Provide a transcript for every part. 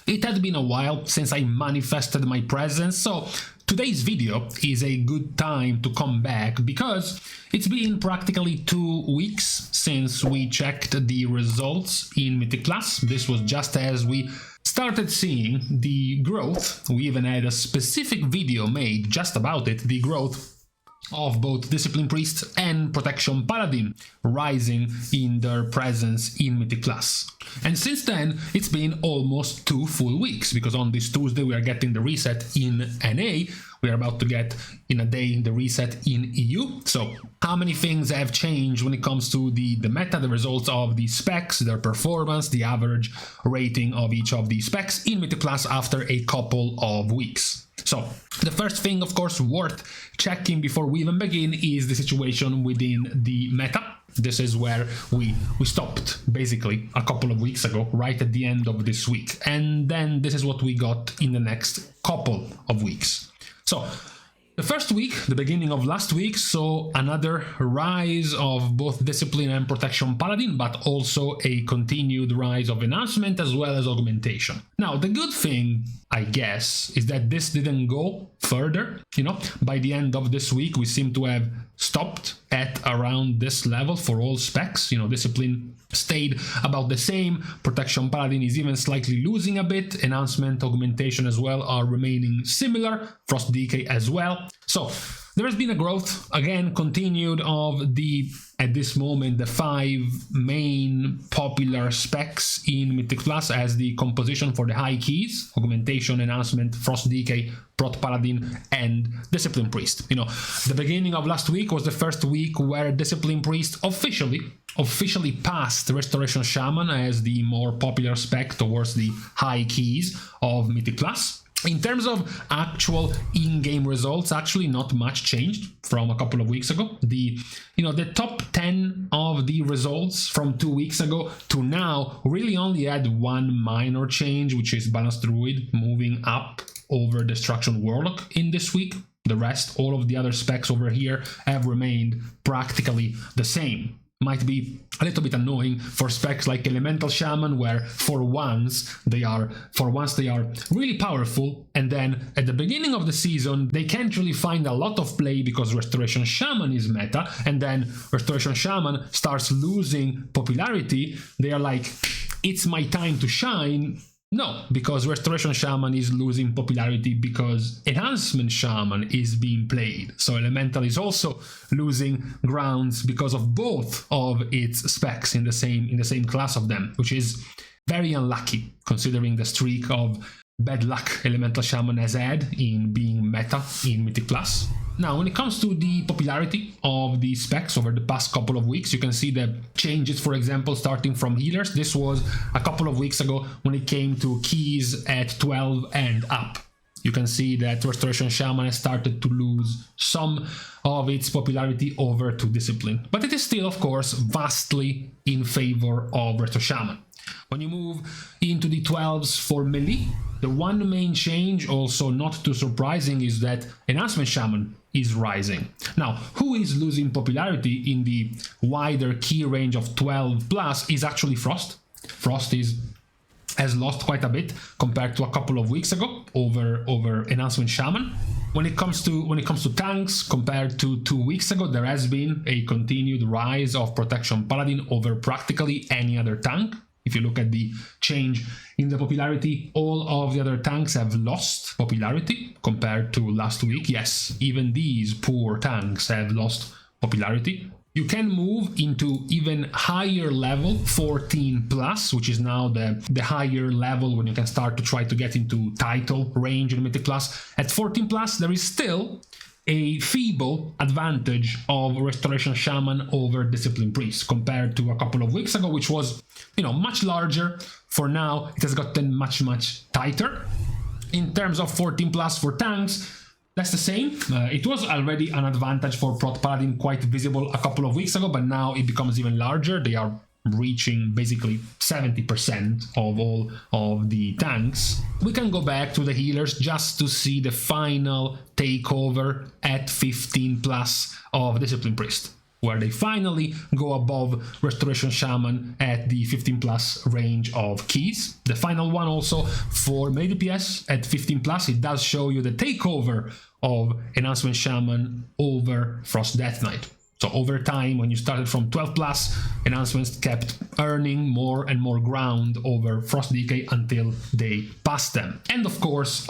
It had been a while since I manifested my presence, so today's video is a good time to come back because it's been practically 2 weeks since we checked the results in Mythic Class. This was just as we started seeing the growth. We even had a specific video made just about it, the growth of both Discipline Priest and Protection Paladin rising in their presence in Mythic Class. And since then, it's been almost 2 full weeks, because on this Tuesday we are getting the reset in NA, we are about to get in a day the reset in EU. So how many things have changed when it comes to the meta, the results of the specs, their performance, the average rating of each of the specs in Mythic Class after a couple of weeks. So the first thing, of course, worth checking before we even begin is the situation within the meta. This is where we stopped basically a couple of weeks ago, right at the end of this week. And then this is what we got in the next couple of weeks. So the first week, the beginning of last week, saw another rise of both Discipline and Protection Paladin, but also a continued rise of Enhancement as well as Augmentation. Now, the good thing, I guess, is that this didn't go further. By the end of this week, we seem to have stopped at around this level for all specs. Discipline stayed about the same, Protection Paladin is even slightly losing a bit, Enhancement, Augmentation as well are remaining similar, Frost Decay as well. So there has been a growth, again, continued of at this moment, the 5 main popular specs in Mythic Class as the composition for the high keys: Augmentation, Enhancement, Frost Decay, Prot Paladin, and Discipline Priest. The beginning of last week was the first week where Discipline Priest officially passed Restoration Shaman as the more popular spec towards the high keys of Mythic Class. In terms of actual in-game results, actually not much changed from a couple of weeks ago. The top 10 of the results from 2 weeks ago to now really only had one minor change, which is Balanced Druid moving up over Destruction Warlock in this week. The rest, all of the other specs over here, have remained practically the same. Might be a little bit annoying for specs like Elemental Shaman, where for once they are really powerful, and then at the beginning of the season they can't really find a lot of play because Restoration Shaman is meta, and then Restoration Shaman starts losing popularity. They are like, it's my time to shine. No, because Restoration Shaman is losing popularity because Enhancement Shaman is being played. So Elemental is also losing grounds because of both of its specs in the same class of them, which is very unlucky considering the streak of bad luck Elemental Shaman has had in being meta in Mythic Class. Now, when it comes to the popularity of the specs over the past couple of weeks, you can see the changes, for example, starting from healers. This was a couple of weeks ago when it came to keys at 12 and up. You can see that Restoration Shaman has started to lose some of its popularity over to Discipline. But it is still, of course, vastly in favor of Resto Shaman. When you move into the 12s for melee, the one main change, also not too surprising, is that Enhancement Shaman is rising. Now, who is losing popularity in the wider key range of 12 plus is actually Frost. Frost has lost quite a bit compared to a couple of weeks ago over Enhancement Shaman. When it comes to tanks, compared to 2 weeks ago, there has been a continued rise of Protection Paladin over practically any other tank. If you look at the change in the popularity, all of the other tanks have lost popularity compared to last week. Yes, even these poor tanks have lost popularity. You can move into even higher level, 14 plus, which is now the higher level when you can start to try to get into title range in Mythic Class. At 14 plus, there is still a feeble advantage of Restoration Shaman over Discipline Priest compared to a couple of weeks ago, which was, much larger. For now, it has gotten much, much tighter. In terms of 14 plus for tanks, that's the same. It was already an advantage for Prot Paladin, quite visible a couple of weeks ago, but now it becomes even larger. They are reaching basically 70% of all of the tanks. We can go back to the healers just to see the final takeover at 15 plus of Discipline Priest. where they finally go above Restoration Shaman at the 15 plus range of keys. The final one also for melee DPS at 15 plus, it does show you the takeover of Enhancement Shaman over Frost Death Knight. So over time, when you started from 12 plus, enhancements kept earning more and more ground over Frost Decay until they passed them. And of course,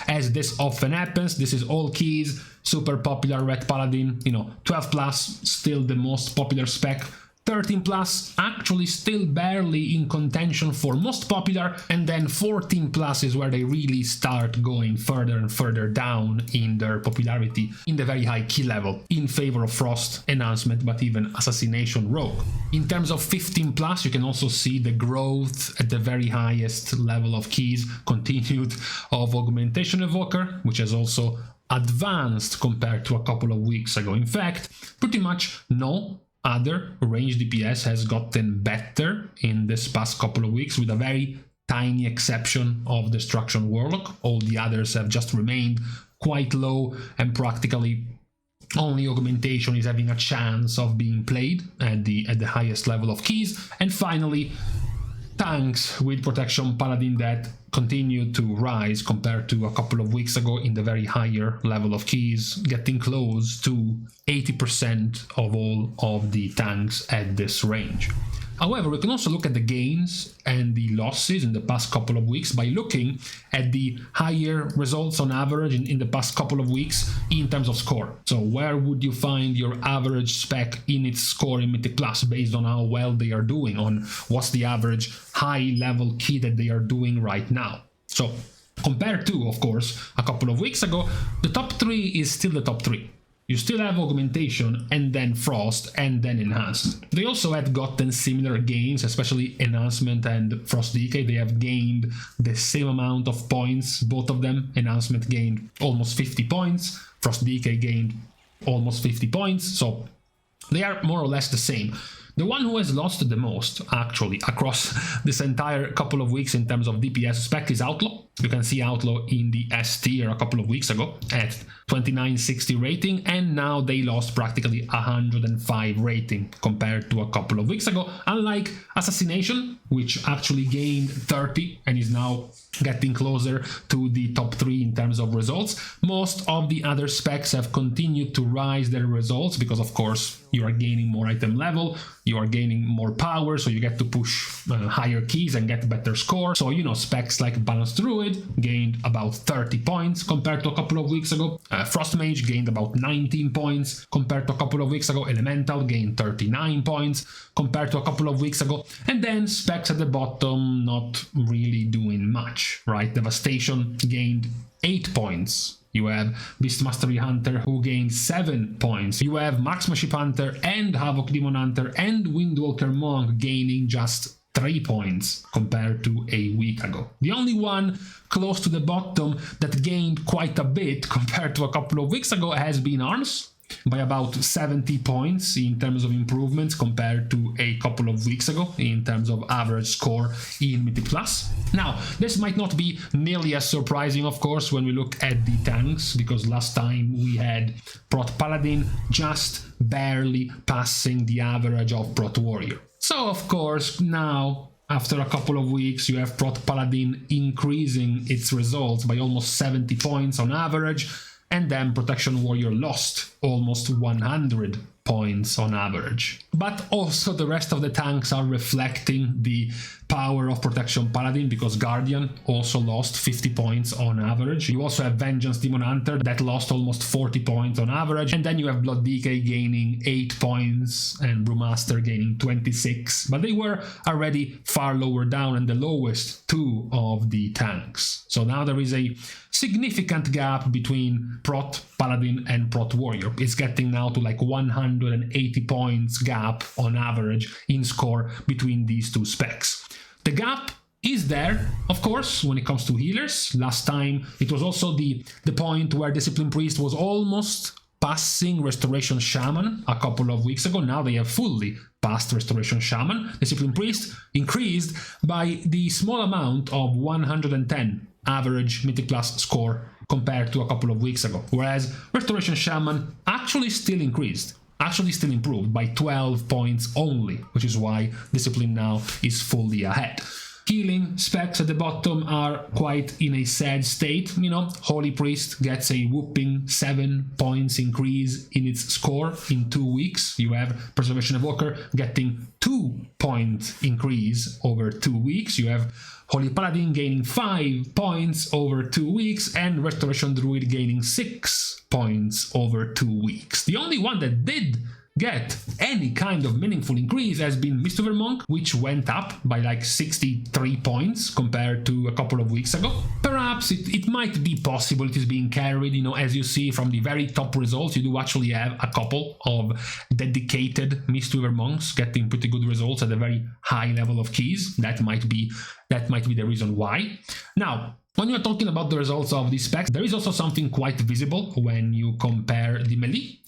as this often happens, this is all keys, super popular Red Paladin, 12 plus, still the most popular spec. 13 plus actually still barely in contention for most popular, and then 14 plus is where they really start going further and further down in their popularity in the very high key level in favor of Frost Enhancement, but even Assassination Rogue. In terms of 15 plus, you can also see the growth at the very highest level of keys continued of Augmentation Evoker, which has also advanced compared to a couple of weeks ago. In fact, pretty much no other range DPS has gotten better in this past couple of weeks, with a very tiny exception of Destruction Warlock. All the others have just remained quite low, and practically only Augmentation is having a chance of being played at the highest level of keys. And finally, tanks with Protection Paladin that continue to rise compared to a couple of weeks ago in the very higher level of keys, getting close to 80% of all of the tanks at this range. However, we can also look at the gains and the losses in the past couple of weeks by looking at the higher results on average in the past couple of weeks in terms of score. So where would you find your average spec in its score in Mythic Plus based on how well they are doing, on what's the average high level key that they are doing right now? So compared to, of course, a couple of weeks ago, the top 3 is still the top 3. You still have Augmentation, and then Frost, and then Enhanced. They also had gotten similar gains, especially Enhancement and Frost Decay. They have gained the same amount of points, both of them. Enhancement gained almost 50 points, Frost Decay gained almost 50 points, so they are more or less the same. The one who has lost the most, actually, across this entire couple of weeks in terms of DPS spec is Outlaw. You can see Outlaw in the S tier a couple of weeks ago at 2960 rating, and now they lost practically 105 rating compared to a couple of weeks ago, unlike Assassination, which actually gained 30 and is now getting closer to the top 3 in terms of results. Most of the other specs have continued to rise their results because, of course, you are gaining more item level, you are gaining more power, so you get to push higher keys and get better score. So, specs like Balanced Druid gained about 30 points compared to a couple of weeks ago. Frost Mage gained about 19 points compared to a couple of weeks ago. Elemental gained 39 points compared to a couple of weeks ago. And then specs at the bottom not really doing much, right? Devastation gained 8 points. You have Beast Mastery Hunter who gained 7 points. You have Marksmanship Hunter and Havoc Demon Hunter and Windwalker Monk gaining just 3 points compared to a week ago. The only one close to the bottom that gained quite a bit compared to a couple of weeks ago has been Arms, by about 70 points in terms of improvements compared to a couple of weeks ago in terms of average score in Mythic Plus. Now, this might not be nearly as surprising, of course, when we look at the tanks, because last time we had Prot Paladin just barely passing the average of Prot Warrior. So, of course, now, after a couple of weeks, you have Prot Paladin increasing its results by almost 70 points on average, and then Protection Warrior lost almost 100 points on average. But also the rest of the tanks are reflecting the power of Protection Paladin, because Guardian also lost 50 points on average. You also have Vengeance Demon Hunter that lost almost 40 points on average, and then you have Blood Decay gaining 8 points and Brewmaster gaining 26, but they were already far lower down and the lowest 2 of the tanks. So now there is a significant gap between Prot Paladin and Prot Warrior. It's getting now to like 180 points gap on average in score between these 2 specs. The gap is there, of course, when it comes to healers. Last time it was also the point where Discipline Priest was almost passing Restoration Shaman a couple of weeks ago. Now they have fully passed Restoration Shaman. Discipline Priest increased by the small amount of 110 average Mythic Plus score compared to a couple of weeks ago, whereas Restoration Shaman actually still increased actually still improved by 12 points only, which is why Discipline now is fully ahead. Healing specs at the bottom are quite in a sad state. You know, Holy Priest gets a whopping 7 points increase in its score in 2 weeks. You have Preservation Evoker getting 2 point increase over 2 weeks. You have Holy Paladin gaining 5 points over 2 weeks, and Restoration Druid gaining 6 points over 2 weeks. The only one that did get any kind of meaningful increase has been Mistweaver Monk, which went up by like 63 points compared to a couple of weeks ago. Perhaps it might be possible it is being carried, you know, as you see from the very top results, you do actually have a couple of dedicated Mistweaver Monks getting pretty good results at a very high level of keys. That might be the reason why. Now, when you're talking about the results of these specs, there is also something quite visible when you compare the melee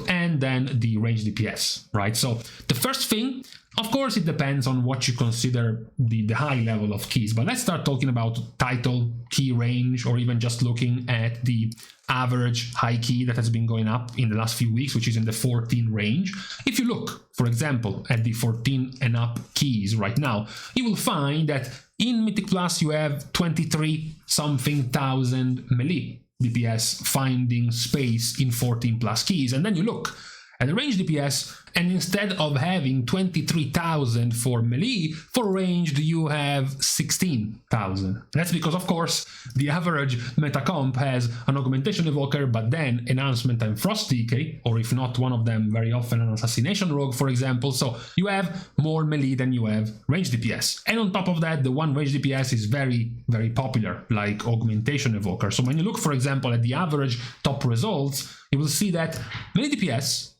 and then the range DPS, right? So the first thing, of course, it depends on what you consider the high level of keys, but let's start talking about title, key range, or even just looking at the average high key that has been going up in the last few weeks, which is in the 14 range. If you look, for example, at the 14 and up keys right now, you will find that in Mythic Plus you have 23 something thousand melee DPS finding space in 14 plus keys, and then you look at the range DPS, and instead of having 23,000 for melee, for ranged you have 16,000. That's because, of course, the average meta comp has an Augmentation Evoker, but then Enhancement and Frost Decay, or if not one of them, very often an Assassination Rogue, for example. So you have more melee than you have range DPS. And on top of that, the one range DPS is very, very popular, like Augmentation Evoker. So when you look, for example, at the average top results, you will see that melee DPS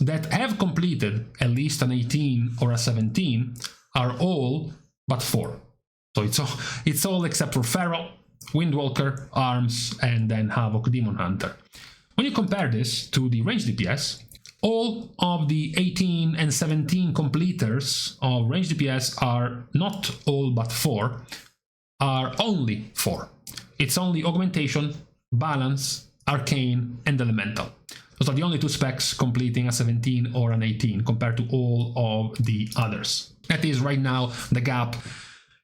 that have completed at least an 18 or a 17 are all but 4. So it's all except for Feral, Windwalker, Arms, and then Havoc Demon Hunter. When you compare this to the range DPS, all of the 18 and 17 completers of range DPS are not all but 4, are only 4. It's only Augmentation, Balance, Arcane, and Elemental. Those are the only 2 specs completing a 17 or an 18 compared to all of the others. That is right now the gap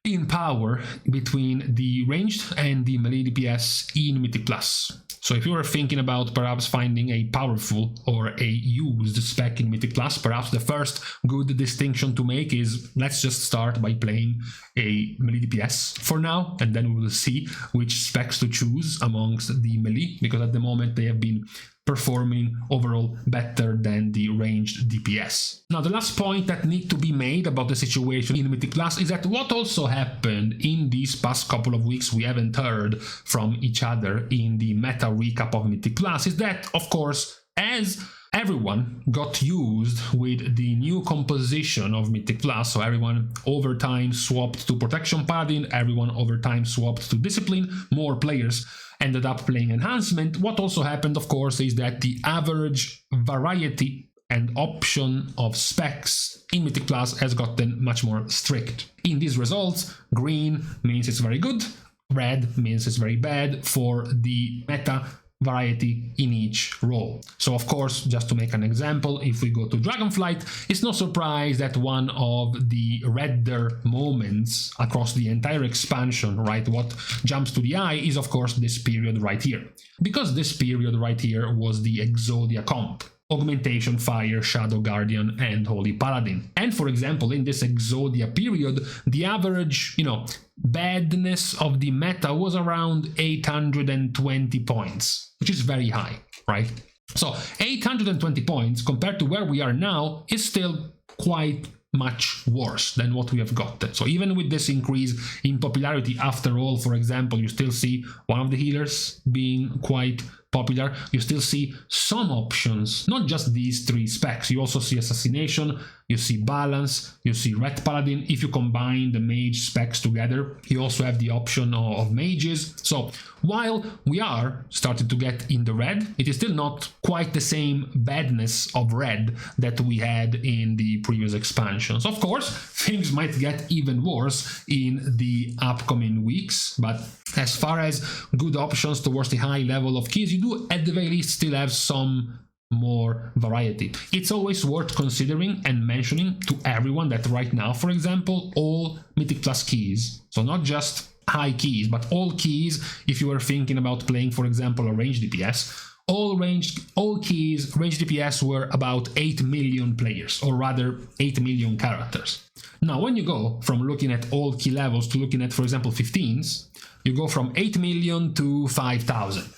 in power between the ranged and the melee DPS in Mythic Plus. So if you were thinking about perhaps finding a powerful or a used spec in Mythic Plus, perhaps the first good distinction to make is let's just start by playing a melee DPS for now, and then we will see which specs to choose amongst the melee, because at the moment they have been performing overall better than the ranged DPS. Now, the last point that needs to be made about the situation in Mythic Plus is that what also happened in these past couple of weeks we haven't heard from each other in the meta recap of Mythic Plus is that, of course, as everyone got used with the new composition of Mythic Plus, so everyone over time swapped to Protection Paladin, everyone over time swapped to Discipline, more players ended up playing Enhancement. What also happened, of course, is that the average variety and option of specs in Mythic Plus has gotten much more strict. In these results, green means it's very good, red means it's very bad for the meta variety in each role. So of course, just to make an example, if we go to Dragonflight, it's no surprise that one of the redder moments across the entire expansion, right, what jumps to the eye is of course this period right here. Because this period right here was the Exodia comp. Augmentation, Fire, Shadow Guardian, and Holy Paladin. And for example, in this Exodia period, the average, badness of the meta was around 820 points, which is very high, right? So 820 points compared to where we are now is still quite much worse than what we have gotten. So even with this increase in popularity, after all, for example, you still see one of the healers being quite popular. You still see some options, not just these 3 specs. You also see Assassination, you see Balance, you see Red Paladin. If you combine the mage specs together, you also have the option of mages. So while we are starting to get in the red, it is still not quite the same badness of red that we had in the previous expansions. Of course, things might get even worse in the upcoming weeks, but as far as good options towards the high level of keys, you do at the very least still have some more variety. It's always worth considering and mentioning to everyone that right now, for example, all Mythic Plus keys, so not just high keys, but all keys, if you were thinking about playing, for example, a range DPS, all keys, range DPS were about 8 million players, or rather 8 million characters. Now, when you go from looking at all key levels to looking at, for example, 15s, you go from 8 million to 5,000.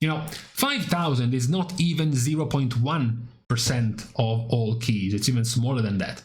You know, 5,000 is not even 0.1% of all keys. It's even smaller than that.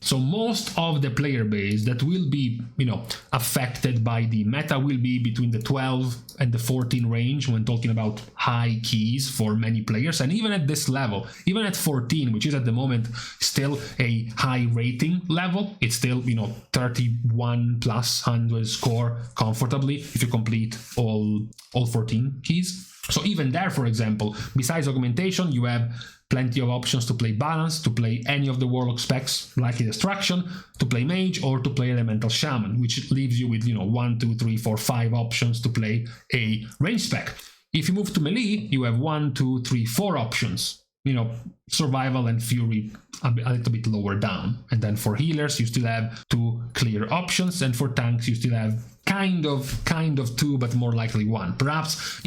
So most of the player base that will be, you know, affected by the meta will be between the 12 and the 14 range when talking about high keys for many players. And even at this level, even at 14, which is at the moment still a high rating level, it's still, you know, 31 plus 100 score comfortably if you complete all 14 keys. So even there, for example, besides augmentation, you have plenty of options to play balance, to play any of the warlock specs, like destruction, to play mage, or to play elemental shaman, which leaves you with, you know, 1, 2, 3, 4, 5 options to play a range spec. If you move to melee, you have 1, 2, 3, 4 options. You know, survival and fury a little bit lower down. And then for healers, you still have 2 clear options, and for tanks, you still have kind of 2, but more likely 1. Perhaps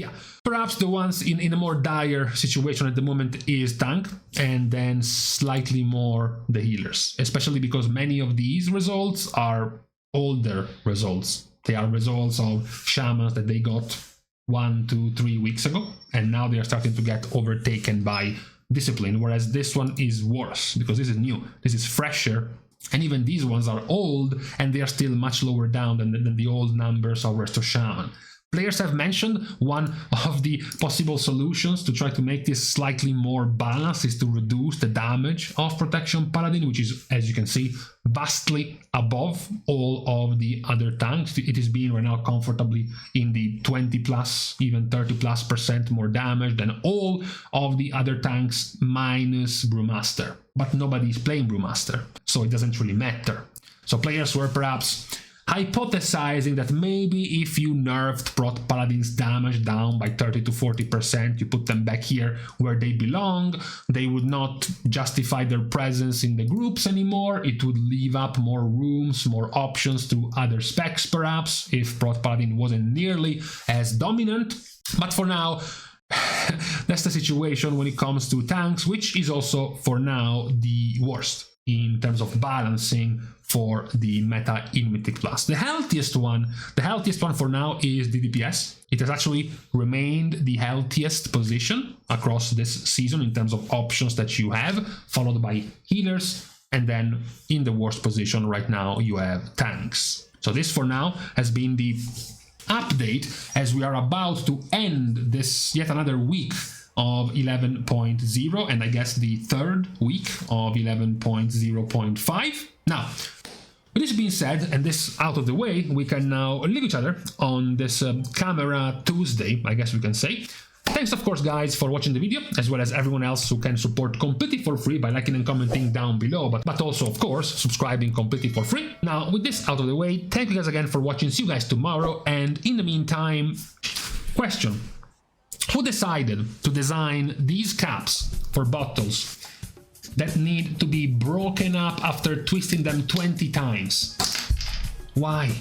the ones in a more dire situation at the moment is tank, and then slightly more the healers, especially because many of these results are older results. They are results of shamans that they got 1, 2, 3 weeks ago, and now they are starting to get overtaken by discipline, whereas this one is worse because this is new, this is fresher, and even these ones are old and they are still much lower down than the old numbers of Resto Shaman. Players have mentioned one of the possible solutions to try to make this slightly more balanced is to reduce the damage of Protection Paladin, which is, as you can see, vastly above all of the other tanks. It is being right now comfortably in the 20 plus, even 30+% more damage than all of the other tanks minus Brewmaster. But nobody's playing Brewmaster, so it doesn't really matter. So players were perhaps hypothesizing that maybe if you nerfed Prot Paladin's damage down by 30 to 40%, you put them back here where they belong, they would not justify their presence in the groups anymore. It would leave up more rooms, more options to other specs perhaps, if Prot Paladin wasn't nearly as dominant. But for now, that's the situation when it comes to tanks, which is also for now the worst in terms of balancing for the meta in Mythic Plus. The healthiest one for now is the DPS. It has actually remained the healthiest position across this season in terms of options that you have, followed by healers, and then in the worst position right now you have tanks. So this for now has been the update as we are about to end this yet another week of 11.0, and I guess the third week of 11.0.5. Now, with this being said, and this out of the way, we can now leave each other on this camera Tuesday, I guess we can say. Thanks, of course, guys, for watching the video, as well as everyone else who can support completely for free by liking and commenting down below, but also, of course, subscribing completely for free. Now, with this out of the way, thank you guys again for watching. See you guys tomorrow, and in the meantime, question. Who decided to design these caps for bottles that need to be broken up after twisting them 20 times? Why?